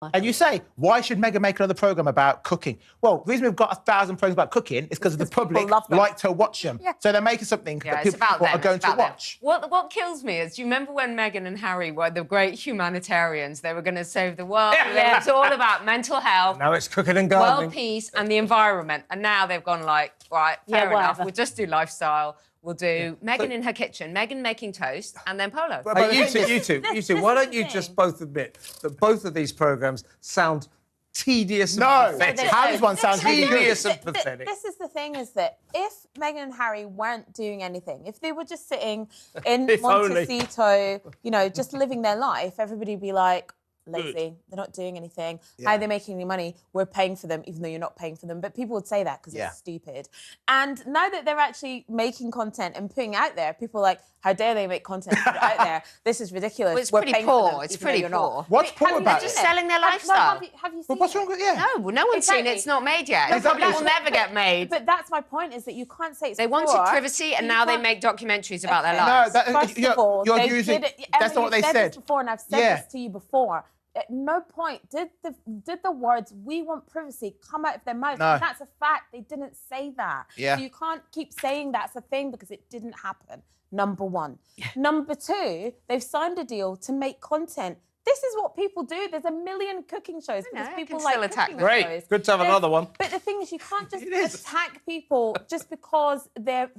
And you say, why should Meghan make another programme about cooking? Well, the reason we've got 1,000 programmes about cooking is because the public like to watch them. Yeah. So they're making something that people are going to watch. What kills me is, do you remember when Meghan and Harry were the great humanitarians? They were going to save the world. Yeah. It's all about mental health. Now it's cooking and gardening. World peace and the environment. And now they've gone like, right, fair enough, we'll just do lifestyle. We'll do Meghan in her kitchen, Meghan making toast, and then Polo. But you two, why don't you just both admit that both of these programmes sound tedious and pathetic? Harry's one sounds tedious and pathetic. This is the thing, is that if Meghan and Harry weren't doing anything, if they were just sitting in Montecito, you know, just living their life, everybody would be like, lazy, they're not doing anything. How are they making any money? We're paying for them, even though you're not paying for them. But people would say that because it's stupid. And now that they're actually making content and putting it out there, people are like, how dare they make content and put it out there? This is ridiculous. Well, it's pretty poor. It's pretty poor. What's poor about it? They're just selling their lifestyle. Have you seen what's wrong with it? No one's seen it. It's not made yet. It probably will never get made. But that's my point, is that you can't say it's They wanted privacy, and now they make documentaries about their lives. No, first of all, you're using... That's not what they said. This before, and I've said this to you before. At no point did the words "we want privacy" come out of their mouth. No. And that's a fact. They didn't say that. Yeah. So you can't keep saying that's a thing, because it didn't happen. Number one. Number two, they've signed a deal to make content. This is what people do. There's a million cooking shows because people like cooking shows. Great. Good to have another one. But the thing is, you can't just attack people just because they're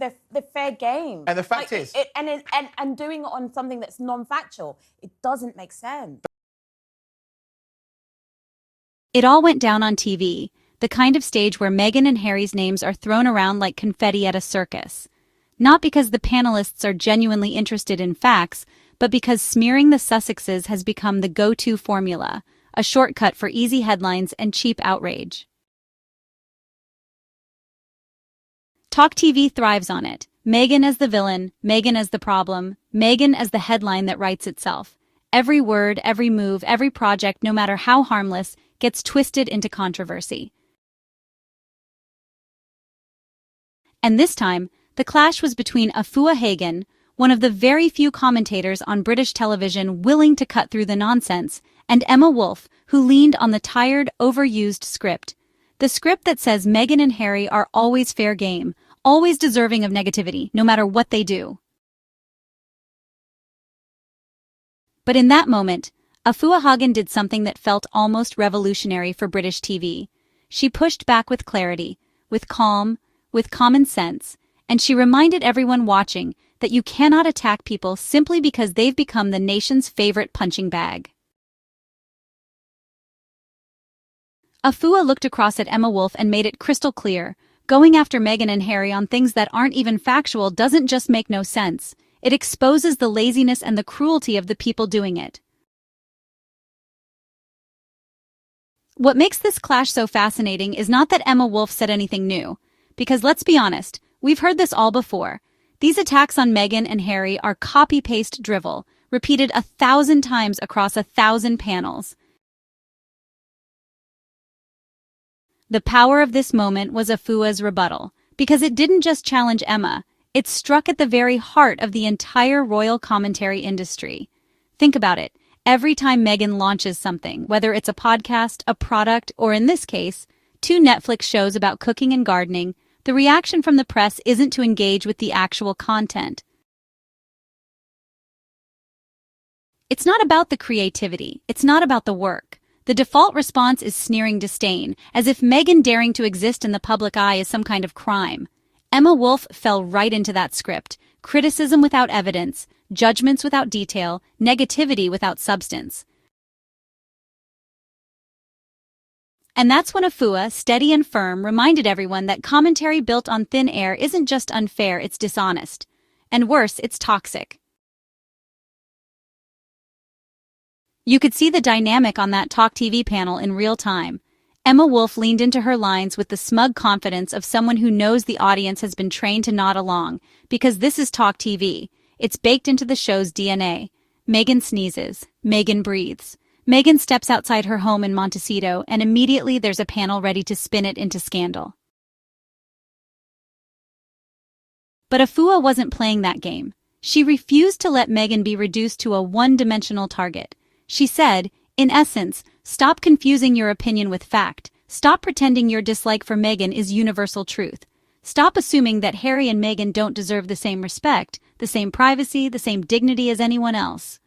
fair game. And the fact is... And doing it on something that's non-factual. It doesn't make sense. It all went down on TV, the kind of stage where Meghan and Harry's names are thrown around like confetti at a circus. Not because the panelists are genuinely interested in facts, but because smearing the Sussexes has become the go-to formula, a shortcut for easy headlines and cheap outrage. Talk TV thrives on it. Meghan as the villain, Meghan as the problem, Meghan as the headline that writes itself. Every word, every move, every project, no matter how harmless, gets twisted into controversy. And this time, the clash was between Afua Hagan, one of the very few commentators on British television willing to cut through the nonsense, and Emma Woolf, who leaned on the tired, overused script. The script that says Meghan and Harry are always fair game, always deserving of negativity, no matter what they do. But in that moment, Afua Hagan did something that felt almost revolutionary for British TV. She pushed back with clarity, with calm, with common sense, and she reminded everyone watching that you cannot attack people simply because they've become the nation's favorite punching bag. Afua looked across at Emma Woolf and made it crystal clear, going after Meghan and Harry on things that aren't even factual doesn't just make no sense. It exposes the laziness and the cruelty of the people doing it. What makes this clash so fascinating is not that Emma Woolf said anything new, because let's be honest, we've heard this all before. These attacks on Meghan and Harry are copy-paste drivel, repeated 1,000 times across 1,000 panels. The power of this moment was Afua's rebuttal, because it didn't just challenge Emma, it struck at the very heart of the entire royal commentary industry. Think about it. Every time Meghan launches something, whether it's a podcast, a product, or in this case, 2 Netflix shows about cooking and gardening, the reaction from the press isn't to engage with the actual content. It's not about the creativity. It's not about the work. The default response is sneering disdain, as if Meghan daring to exist in the public eye is some kind of crime. Emma Woolf fell right into that script. Criticism without evidence, judgments without detail, negativity without substance. And that's when Afua, steady and firm, reminded everyone that commentary built on thin air isn't just unfair, it's dishonest. And worse, it's toxic. You could see the dynamic on that Talk TV panel in real time. Emma Woolf leaned into her lines with the smug confidence of someone who knows the audience has been trained to nod along, because this is Talk TV. It's baked into the show's DNA. Meghan sneezes. Meghan breathes. Meghan steps outside her home in Montecito, and immediately there's a panel ready to spin it into scandal. But Afua wasn't playing that game. She refused to let Meghan be reduced to a one-dimensional target. She said, in essence, Stop confusing your opinion with fact. Stop pretending your dislike for Meghan is universal truth. Stop assuming that Harry and Meghan don't deserve the same respect, the same privacy, the same dignity as anyone else.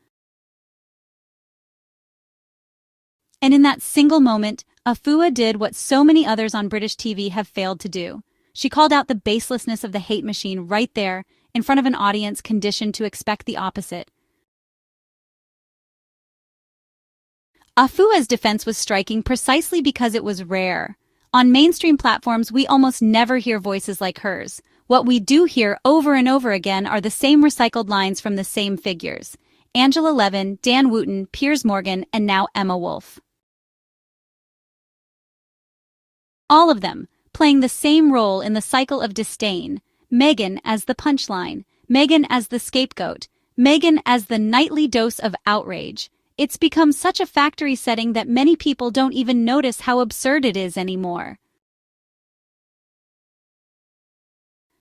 And in that single moment, Afua did what so many others on British TV have failed to do. She called out the baselessness of the hate machine right there, in front of an audience conditioned to expect the opposite. Afua's defense was striking precisely because it was rare. On mainstream platforms, we almost never hear voices like hers. What we do hear over and over again are the same recycled lines from the same figures. Angela Levin, Dan Wootton, Piers Morgan, and now Emma Woolf. All of them playing the same role in the cycle of disdain. Meghan as the punchline, Meghan as the scapegoat, Meghan as the nightly dose of outrage. It's become such a factory setting that many people don't even notice how absurd it is anymore.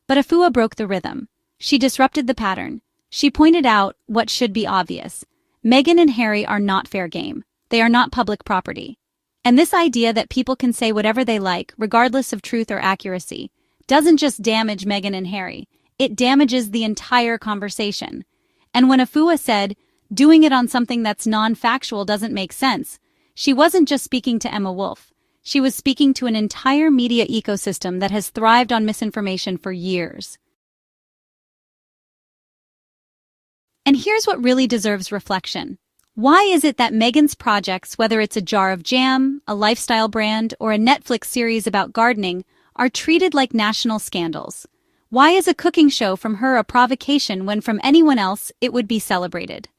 But Afua broke the rhythm. She disrupted the pattern. She pointed out what should be obvious. Meghan and Harry are not fair game. They are not public property. And this idea that people can say whatever they like, regardless of truth or accuracy, doesn't just damage Meghan and Harry. It damages the entire conversation. And when Afua said, doing it on something that's non-factual doesn't make sense, she wasn't just speaking to Emma Woolf. She was speaking to an entire media ecosystem that has thrived on misinformation for years. And here's what really deserves reflection. Why is it that Meghan's projects, whether it's a jar of jam, a lifestyle brand, or a Netflix series about gardening, are treated like national scandals? Why is a cooking show from her a provocation when from anyone else it would be celebrated?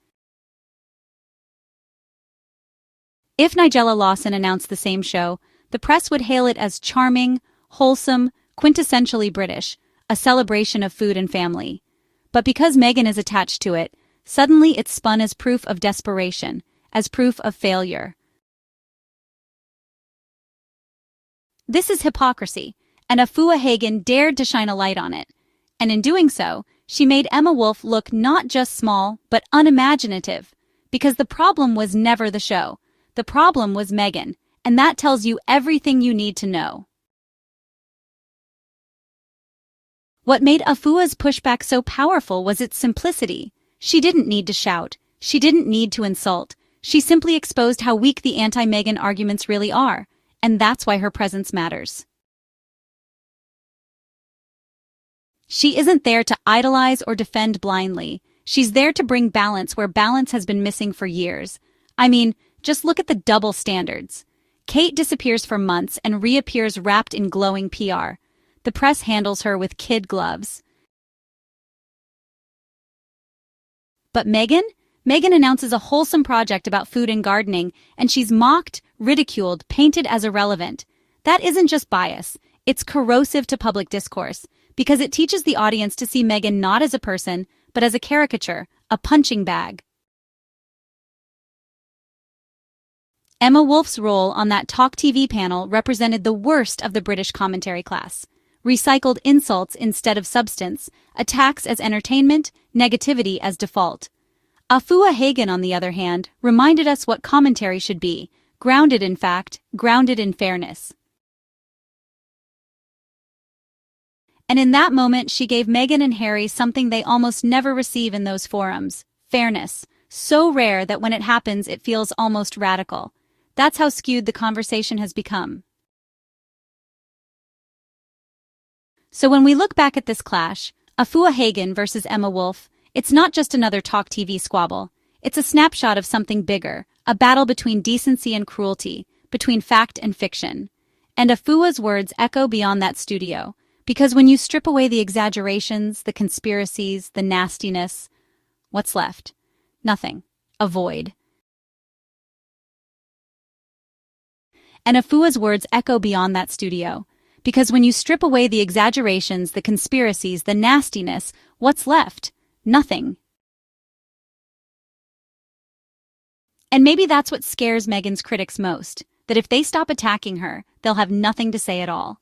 If Nigella Lawson announced the same show, the press would hail it as charming, wholesome, quintessentially British, a celebration of food and family. But because Meghan is attached to it, suddenly it's spun as proof of desperation, as proof of failure. This is hypocrisy, and Afua Hagan dared to shine a light on it. And in doing so, she made Emma Woolf look not just small, but unimaginative. Because the problem was never the show. The problem was Meghan, and that tells you everything you need to know. What made Afua's pushback so powerful was its simplicity. She didn't need to shout. She didn't need to insult. She simply exposed how weak the anti-Meghan arguments really are, and that's why her presence matters. She isn't there to idolize or defend blindly. She's there to bring balance where balance has been missing for years. I mean, just look at the double standards. Kate disappears for months and reappears wrapped in glowing PR. The press handles her with kid gloves. But Meghan? Meghan announces a wholesome project about food and gardening, and she's mocked, ridiculed, painted as irrelevant. That isn't just bias. It's corrosive to public discourse, because it teaches the audience to see Meghan not as a person, but as a caricature, a punching bag. Emma Woolf's role on that Talk TV panel represented the worst of the British commentary class. Recycled insults instead of substance, attacks as entertainment, negativity as default. Afua Hagan, on the other hand, reminded us what commentary should be, grounded in fact, grounded in fairness. And in that moment, she gave Meghan and Harry something they almost never receive in those forums: fairness, so rare that when it happens, it feels almost radical. That's how skewed the conversation has become. So when we look back at this clash, Afua Hagan versus Emma Woolf, it's not just another Talk TV squabble. It's a snapshot of something bigger, a battle between decency and cruelty, between fact and fiction. And Afua's words echo beyond that studio, because when you strip away the exaggerations, the conspiracies, the nastiness, what's left? Nothing. A void. And Afua's words echo beyond that studio, because when you strip away the exaggerations, the conspiracies, the nastiness, what's left? Nothing. And maybe that's what scares Meghan's critics most, that if they stop attacking her, they'll have nothing to say at all.